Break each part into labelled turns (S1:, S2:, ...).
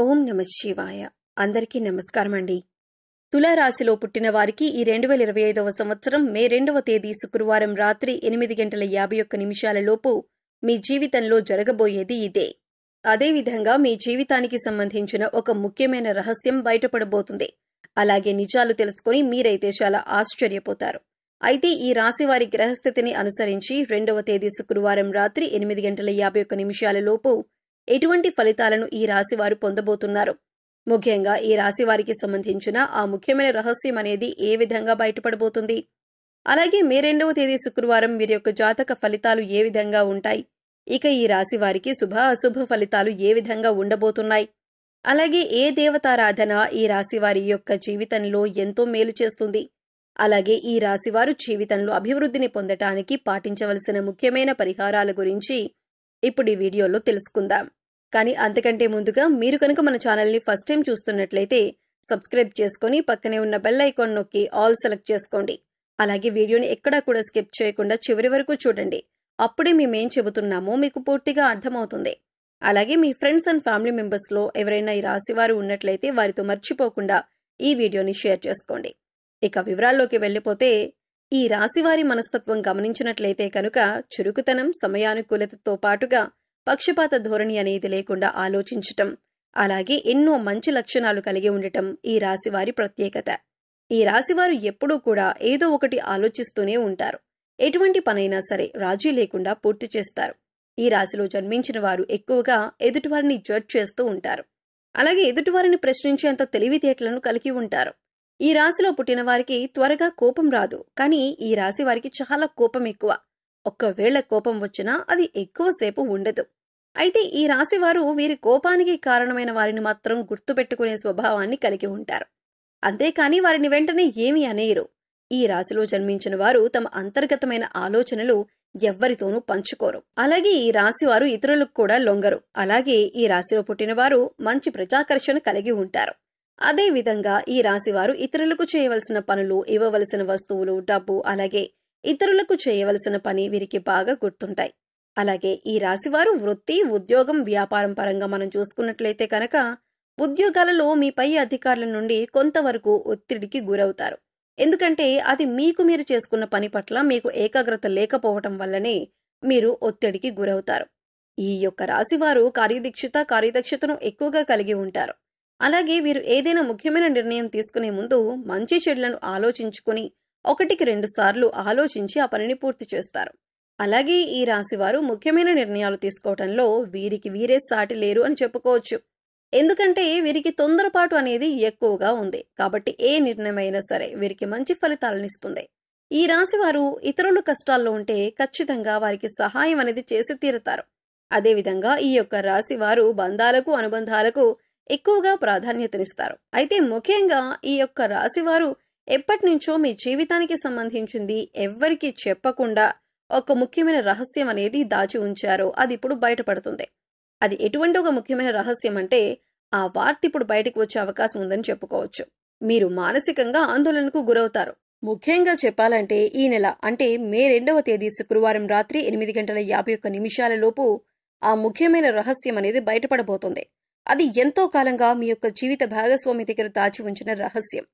S1: ఓం నమ శివాయ. అందరికీ నమస్కారం అండి. తులారాశిలో పుట్టిన వారికి ఈ 2025వ సంవత్సరం మే 2వ తేదీ శుక్రవారం రాత్రి 8:51 లోపు మీ జీవితంలో జరగబోయేది ఇదే. అదేవిధంగా మీ జీవితానికి సంబంధించిన ఒక ముఖ్యమైన రహస్యం బయటపడబోతుంది. అలాగే నిజాలు తెలుసుకొని మీరైతే చాలా ఆశ్చర్యపోతారు. అయితే ఈ రాశివారి గ్రహస్థితిని అనుసరించి 2వ తేదీ శుక్రవారం రాత్రి 8:51 లోపు ఎటువంటి ఫలితాలను ఈ రాశివారు పొందబోతున్నారు, ముఖ్యంగా ఈ రాశివారికి సంబంధించిన ఆ ముఖ్యమైన రహస్యం అనేది ఏ విధంగా బయటపడబోతుంది, అలాగే మే 2వ తేదీ శుక్రవారం వీరి యొక్క జాతక ఫలితాలు ఏ విధంగా ఉంటాయి, ఇక ఈ రాశివారికి శుభ అశుభ ఫలితాలు ఏ విధంగా ఉండబోతున్నాయి, అలాగే ఏ దేవతారాధన ఈ రాశివారి యొక్క జీవితంలో ఎంతో మేలు చేస్తుంది, అలాగే ఈ రాశివారు జీవితంలో అభివృద్ధిని పొందటానికి పాటించవలసిన ముఖ్యమైన పరిహారాల గురించి ఇప్పుడు ఈ వీడియోలో తెలుసుకుందాం. కానీ అంతకంటే ముందుగా మీరు కనుక మన ఛానల్ని ఫస్ట్ టైం చూస్తున్నట్లయితే సబ్స్క్రైబ్ చేసుకొని పక్కనే ఉన్న బెల్ ఐకాన్ నొక్కి ఆల్ సెలెక్ట్ చేసుకోండి. అలాగే వీడియోని ఎక్కడా కూడా స్కిప్ చేయకుండా చివరి వరకు చూడండి. అప్పుడే మేమేం చెబుతున్నామో మీకు పూర్తిగా అర్థమవుతుంది. అలాగే మీ ఫ్రెండ్స్ అండ్ ఫ్యామిలీ మెంబర్స్లో ఎవరైనా ఈ రాశివారు ఉన్నట్లయితే వారితో మర్చిపోకుండా ఈ వీడియోని షేర్ చేసుకోండి. ఇక వివరాల్లోకి వెళ్ళిపోతే, ఈ రాశివారి మనస్తత్వం గమనించినట్లయితే కనుక చురుకుతనం, సమయానుకూలతతో పాటుగా పక్షపాత ధోరణి అనేది లేకుండా ఆలోచించటం, అలాగే ఎన్నో మంచి లక్షణాలు కలిగి ఉండటం ఈ రాశివారి ప్రత్యేకత. ఈ రాశివారు ఎప్పుడూ కూడా ఏదో ఒకటి ఆలోచిస్తూనే ఉంటారు. ఎటువంటి పనైనా సరే రాజీ లేకుండా పూర్తి చేస్తారు. ఈ రాశిలో జన్మించిన వారు ఎక్కువగా ఎదుటివారిని జడ్జ్ చేస్తూ ఉంటారు. అలాగే ఎదుటివారిని ప్రశ్నించేంత తెలివితేటలను కలిగి ఉంటారు. ఈ రాశిలో పుట్టిన వారికి త్వరగా కోపం రాదు, కానీ ఈ రాశి వారికి చాలా కోపం ఎక్కువ. ఒక్కవేళ కోపం వచ్చినా అది ఎక్కువసేపు ఉండదు. అయితే ఈ రాశి వారు వీరి కోపానికి కారణమైన వారిని మాత్రం గుర్తుపెట్టుకునే స్వభావాన్ని కలిగి ఉంటారు. అంతేకాని వారిని వెంటనే ఏమీ అనేయరు. ఈ రాశిలో జన్మించిన వారు తమ అంతర్గతమైన ఆలోచనలు ఎవ్వరితోనూ పంచుకోరు. అలాగే ఈ రాశి వారు ఇతరులకు కూడా లొంగరు. అలాగే ఈ రాశిలో పుట్టిన వారు మంచి ప్రజాకర్షణ కలిగి ఉంటారు. అదే విధంగా ఈ రాశివారు ఇతరులకు చేయవలసిన పనులు, ఇవ్వవలసిన వస్తువులు, డబ్బు, అలాగే ఇతరులకు చేయవలసిన పని వీరికి బాగా గుర్తుంటాయి. అలాగే ఈ రాశివారు వృత్తి, ఉద్యోగం, వ్యాపారం పరంగా మనం చూసుకున్నట్లయితే కనుక ఉద్యోగాలలో మీ పై అధికారుల నుండి కొంతవరకు ఒత్తిడికి గురవుతారు. ఎందుకంటే అది మీకు మీరు చేసుకున్న పని పట్ల మీకు ఏకాగ్రత లేకపోవటం వల్లనే మీరు ఒత్తిడికి గురవుతారు. ఈ యొక్క రాశివారు కార్యదక్షతను ఎక్కువగా కలిగి ఉంటారు. అలాగే వీరు ఏదైనా ముఖ్యమైన నిర్ణయం తీసుకునే ముందు మంచి చెడులను ఆలోచించుకుని 1-2 సార్లు ఆలోచించి ఆ పనిని పూర్తి చేస్తారు. అలాగే ఈ రాశివారు ముఖ్యమైన నిర్ణయాలు తీసుకోవటంలో వీరికి వీరే సాటి లేరు అని చెప్పుకోవచ్చు. ఎందుకంటే వీరికి తొందరపాటు అనేది ఎక్కువగా ఉంది. కాబట్టి ఏ నిర్ణయమైనా సరే వీరికి మంచి ఫలితాలనిస్తుంది. ఈ రాశివారు ఇతరులు కష్టాల్లో ఉంటే ఖచ్చితంగా వారికి సహాయం అనేది చేసి తీరుతారు. అదేవిధంగా ఈ యొక్క రాశివారు బంధాలకు, అనుబంధాలకు ఎక్కువగా ప్రాధాన్యతనిస్తారు. అయితే ముఖ్యంగా ఈ యొక్క రాశివారు ఎప్పటినుంచో మీ జీవితానికి సంబంధించింది ఎవ్వరికీ చెప్పకుండా ఒక ముఖ్యమైన రహస్యం అనేది దాచి ఉంచారో అది ఇప్పుడు బయటపడుతుంది. అది ఎటువంటి ఒక ముఖ్యమైన రహస్యం అంటే ఆ వార్త ఇప్పుడు బయటకు వచ్చే అవకాశం ఉందని చెప్పుకోవచ్చు. మీరు మానసికంగా ఆందోళనకు గురవుతారు. ముఖ్యంగా చెప్పాలంటే ఈ నెల అంటే మే 2వ తేదీ శుక్రవారం రాత్రి 8:51 లోపు ఆ ముఖ్యమైన రహస్యం అనేది బయటపడబోతుంది. అది ఎంతో కాలంగా మీ యొక్క జీవిత భాగస్వామి దగ్గర దాచి ఉంచిన రహస్యం.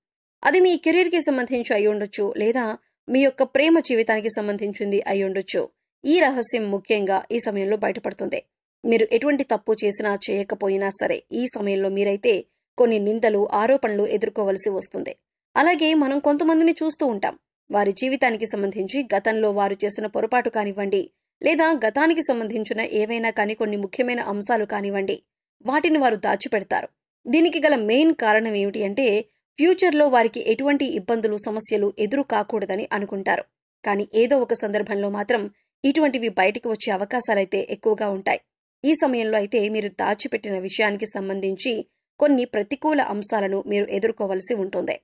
S1: అది మీ కెరీర్కి సంబంధించి అయి ఉండొచ్చు, లేదా మీ యొక్క ప్రేమ జీవితానికి సంబంధించింది అయి ఉండొచ్చు. ఈ రహస్యం ముఖ్యంగా ఈ సమయంలో బయటపడుతుంది. మీరు ఎటువంటి తప్పు చేసినా చేయకపోయినా సరే ఈ సమయంలో మీరైతే కొన్ని నిందలు, ఆరోపణలు ఎదుర్కోవలసి వస్తుంది. అలాగే మనం కొంతమందిని చూస్తూ ఉంటాం. వారి జీవితానికి సంబంధించి గతంలో వారు చేసిన పొరపాటు కానివ్వండి, లేదా గతానికి సంబంధించిన ఏవైనా కానీ కొన్ని ముఖ్యమైన అంశాలు కానివ్వండి, వాటిని వారు దాచిపెడతారు. దీనికి గల మెయిన్ కారణం ఏమిటి అంటే ఫ్యూచర్లో వారికి ఎటువంటి ఇబ్బందులు, సమస్యలు ఎదురు కాకూడదని అనుకుంటారు. కానీ ఏదో ఒక సందర్భంలో మాత్రం ఇటువంటివి బయటికి వచ్చే అవకాశాలైతే ఎక్కువగా ఉంటాయి. ఈ సమయంలో అయితే మీరు దాచిపెట్టిన విషయానికి సంబంధించి కొన్ని ప్రతికూల అంశాలను మీరు ఎదుర్కోవలసి ఉంటుంది.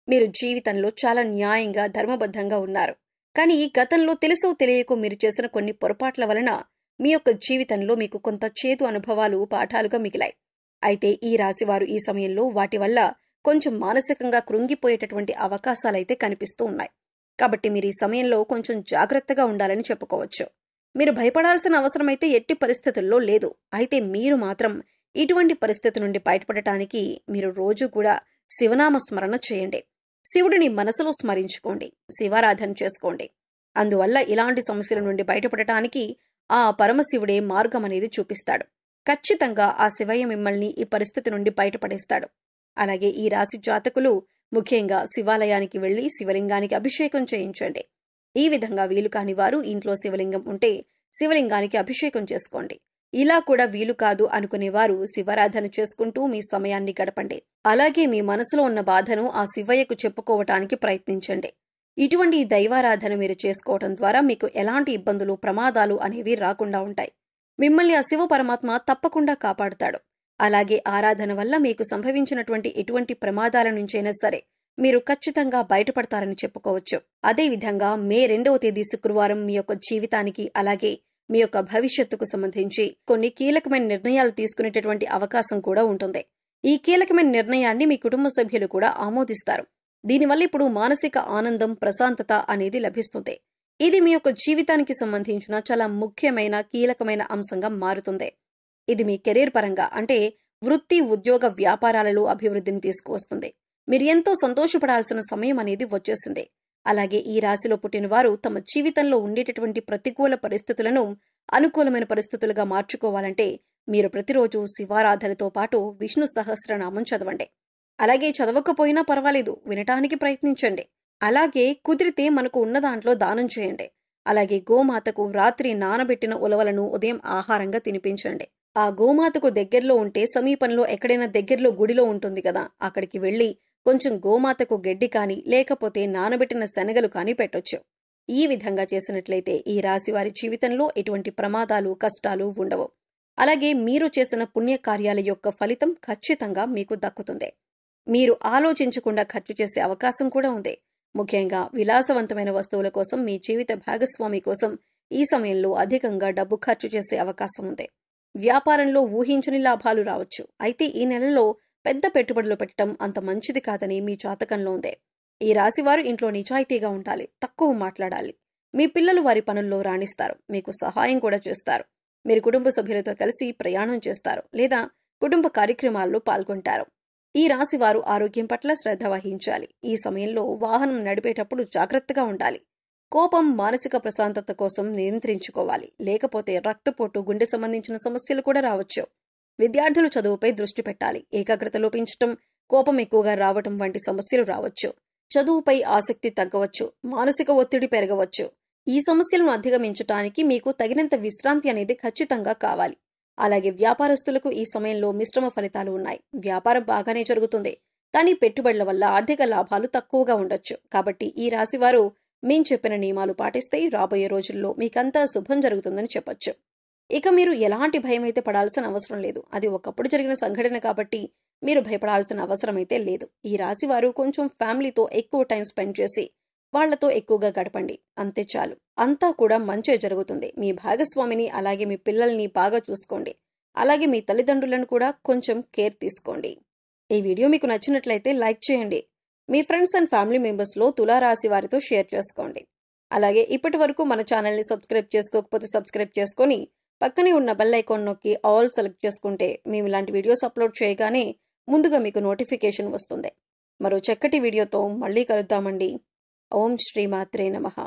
S1: మీరు జీవితంలో చాలా న్యాయంగా, ధర్మబద్ధంగా ఉన్నారు. కానీ గతంలో తెలుసో తెలియకో మీరు చేసిన కొన్ని పొరపాట్ల వలన మీ యొక్క జీవితంలో మీకు కొంత చేదు అనుభవాలు, పాఠాలుగా మిగిలాయి. అయితే ఈ రాశివారు ఈ సమయంలో వాటి వల్ల కొంచెం మానసికంగా కృంగిపోయేటటువంటి అవకాశాలైతే కనిపిస్తూ ఉన్నాయి. కాబట్టి మీరు ఈ సమయంలో కొంచెం జాగ్రత్తగా ఉండాలని చెప్పుకోవచ్చు. మీరు భయపడాల్సిన అవసరమైతే ఎట్టి పరిస్థితుల్లో లేదు. అయితే మీరు మాత్రం ఇటువంటి పరిస్థితి నుండి బయటపడటానికి మీరు రోజు కూడా శివనామ స్మరణ చేయండి. శివుడిని మనసులో స్మరించుకోండి, శివారాధన చేసుకోండి. అందువల్ల ఇలాంటి సమస్యల నుండి బయటపడటానికి ఆ పరమశివుడే మార్గం అనేది చూపిస్తాడు. ఖచ్చితంగా ఆ శివయ్య మిమ్మల్ని ఈ పరిస్థితి నుండి బయటపడేస్తాడు. అలాగే ఈ రాశి జాతకులు ముఖ్యంగా శివాలయానికి వెళ్లి శివలింగానికి అభిషేకం చేయించండి. ఈ విధంగా వీలు కాని వారు ఇంట్లో శివలింగం ఉంటే శివలింగానికి అభిషేకం చేసుకోండి. ఇలా కూడా వీలు కాదు అనుకునేవారు శివారాధన చేసుకుంటూ మీ సమయాన్ని గడపండి. అలాగే మీ మనసులో ఉన్న బాధను ఆ శివయ్యకు చెప్పుకోవటానికి ప్రయత్నించండి. ఇటువంటి దైవారాధన మీరు చేసుకోవటం ద్వారా మీకు ఎలాంటి ఇబ్బందులు, ప్రమాదాలు అనేవి రాకుండా ఉంటాయి. మిమ్మల్ని ఆ శివ పరమాత్మ తప్పకుండా కాపాడుతాడు. అలాగే ఆరాధన వల్ల మీకు సంభవించినటువంటి ఎటువంటి ప్రమాదాల నుంచైనా సరే మీరు ఖచ్చితంగా బయటపడతారని చెప్పుకోవచ్చు. అదేవిధంగా మే 2వ తేదీ శుక్రవారం మీ యొక్క జీవితానికి అలాగే మీ యొక్క భవిష్యత్తుకు సంబంధించి కొన్ని కీలకమైన నిర్ణయాలు తీసుకునేటటువంటి అవకాశం కూడా ఉంటుంది. ఈ కీలకమైన నిర్ణయాన్ని మీ కుటుంబ సభ్యులు కూడా ఆమోదిస్తారు. దీనివల్ల ఇప్పుడు మానసిక ఆనందం, ప్రశాంతత అనేది లభిస్తుంది. ఇది మీ యొక్క జీవితానికి సంబంధించిన చాలా ముఖ్యమైన కీలకమైన అంశంగా మారుతుంది. ఇది మీ కెరీర్ పరంగా అంటే వృత్తి, ఉద్యోగ, వ్యాపారాలలో అభివృద్ధిని తీసుకువస్తుంది. మీరు ఎంతో సంతోషపడాల్సిన సమయం అనేది వచ్చేసింది. అలాగే ఈ రాశిలో పుట్టిన వారు తమ జీవితంలో ఉండేటటువంటి ప్రతికూల పరిస్థితులను అనుకూలమైన పరిస్థితులుగా మార్చుకోవాలంటే మీరు ప్రతిరోజు శివారాధనతో పాటు విష్ణు సహస్రనామం చదవండి. అలాగే చదవకపోయినా పర్వాలేదు, వినటానికి ప్రయత్నించండి. అలాగే కుదిరితే మనకు ఉన్న దాంట్లో దానం చేయండి. అలాగే గోమాతకు రాత్రి నానబెట్టిన ఉలవలను ఉదయం ఆహారంగా తినిపించండి. ఆ గోమాతకు దగ్గరలో ఉంటే సమీపంలో ఎక్కడైనా దగ్గరలో గుడిలో ఉంటుంది కదా, అక్కడికి వెళ్లి కొంచెం గోమాతకు గడ్డి కాని లేకపోతే నానబెట్టిన శనగలు కాని పెట్టొచ్చు. ఈ విధంగా చేసినట్లయితే ఈ రాశి వారి జీవితంలో ఎటువంటి ప్రమాదాలు, కష్టాలు ఉండవు. అలాగే మీరు చేసిన పుణ్యకార్యాల యొక్క ఫలితం ఖచ్చితంగా మీకు దక్కుతుంది. మీరు ఆలోచించకుండా ఖర్చు చేసే అవకాశం కూడా ఉంది. ముఖ్యంగా విలాసవంతమైన వస్తువుల కోసం, మీ జీవిత భాగస్వామి కోసం ఈ సమయంలో అధికంగా డబ్బు ఖర్చు చేసే అవకాశం ఉంది. వ్యాపారంలో ఊహించని లాభాలు రావచ్చు. అయితే ఈ నెలలో పెద్ద పెట్టుబడులు పెట్టడం అంత మంచిది కాదని మీ జాతకంలో ఉంది. ఈ రాశివారు ఇంట్లో నిజాయితీగా ఉండాలి, తక్కువ మాట్లాడాలి. మీ పిల్లలు వారి పనుల్లో రాణిస్తారు, మీకు సహాయం కూడా చేస్తారు. మీరు కుటుంబ సభ్యులతో కలిసి ప్రయాణం చేస్తారు లేదా కుటుంబ కార్యక్రమాల్లో పాల్గొంటారు. ఈ రాశివారు ఆరోగ్యం పట్ల శ్రద్ధ వహించాలి. ఈ సమయంలో వాహనం నడిపేటప్పుడు జాగ్రత్తగా ఉండాలి. కోపం, మానసిక ప్రశాంతత కోసం నియంత్రించుకోవాలి. లేకపోతే రక్తపోటు, గుండె సంబంధించిన సమస్యలు కూడా రావచ్చు. విద్యార్థులు చదువుపై దృష్టి పెట్టాలి. ఏకాగ్రత లోపించటం, కోపం ఎక్కువగా రావటం వంటి సమస్యలు రావచ్చు. చదువుపై ఆసక్తి తగ్గవచ్చు, మానసిక ఒత్తిడి పెరగవచ్చు. ఈ సమస్యలను అధిగమించటానికి మీకు తగినంత విశ్రాంతి అనేది ఖచ్చితంగా కావాలి. అలాగే వ్యాపారస్తులకు ఈ సమయంలో మిశ్రమ ఫలితాలు ఉన్నాయి. వ్యాపారం బాగానే జరుగుతుంది, కానీ పెట్టుబడుల వల్ల ఆర్థిక లాభాలు తక్కువగా ఉండొచ్చు. కాబట్టి ఈ రాశివారు మేం చెప్పిన నియమాలు పాటిస్తే రాబోయే రోజుల్లో మీకంతా శుభం జరుగుతుందని చెప్పొచ్చు. ఇక మీరు ఎలాంటి భయం అయితే పడాల్సిన అవసరం లేదు. అది ఒకప్పుడు జరిగిన సంఘటన కాబట్టి మీరు భయపడాల్సిన అవసరం అయితే లేదు. ఈ రాశివారు కొంచెం ఫ్యామిలీతో ఎక్కువ టైం స్పెండ్ చేసి వాళ్లతో ఎక్కువగా గడపండి, అంతే చాలు. అంతా కూడా మంచే జరుగుతుంది. మీ భాగస్వామిని అలాగే మీ పిల్లల్ని బాగా చూసుకోండి. అలాగే మీ తల్లిదండ్రులను కూడా కొంచెం కేర్ తీసుకోండి. ఈ వీడియో మీకు నచ్చినట్లయితే లైక్ చేయండి. మీ ఫ్రెండ్స్ అండ్ ఫ్యామిలీ మెంబర్స్లో తులారాశి వారితో షేర్ చేసుకోండి. అలాగే ఇప్పటి వరకు మన ఛానల్ని సబ్స్క్రైబ్ చేసుకోకపోతే సబ్స్క్రైబ్ చేసుకొని పక్కనే ఉన్న బెల్ ఐకాన్ నొక్కి ఆల్ సెలెక్ట్ చేసుకుంటే మేము ఇలాంటి వీడియోస్ అప్లోడ్ చేయగానే ముందుగా మీకు నోటిఫికేషన్ వస్తుంది. మరో చక్కటి వీడియోతో మళ్ళీ కలుద్దామండి. ఓం శ్రీమాత్రే నమః.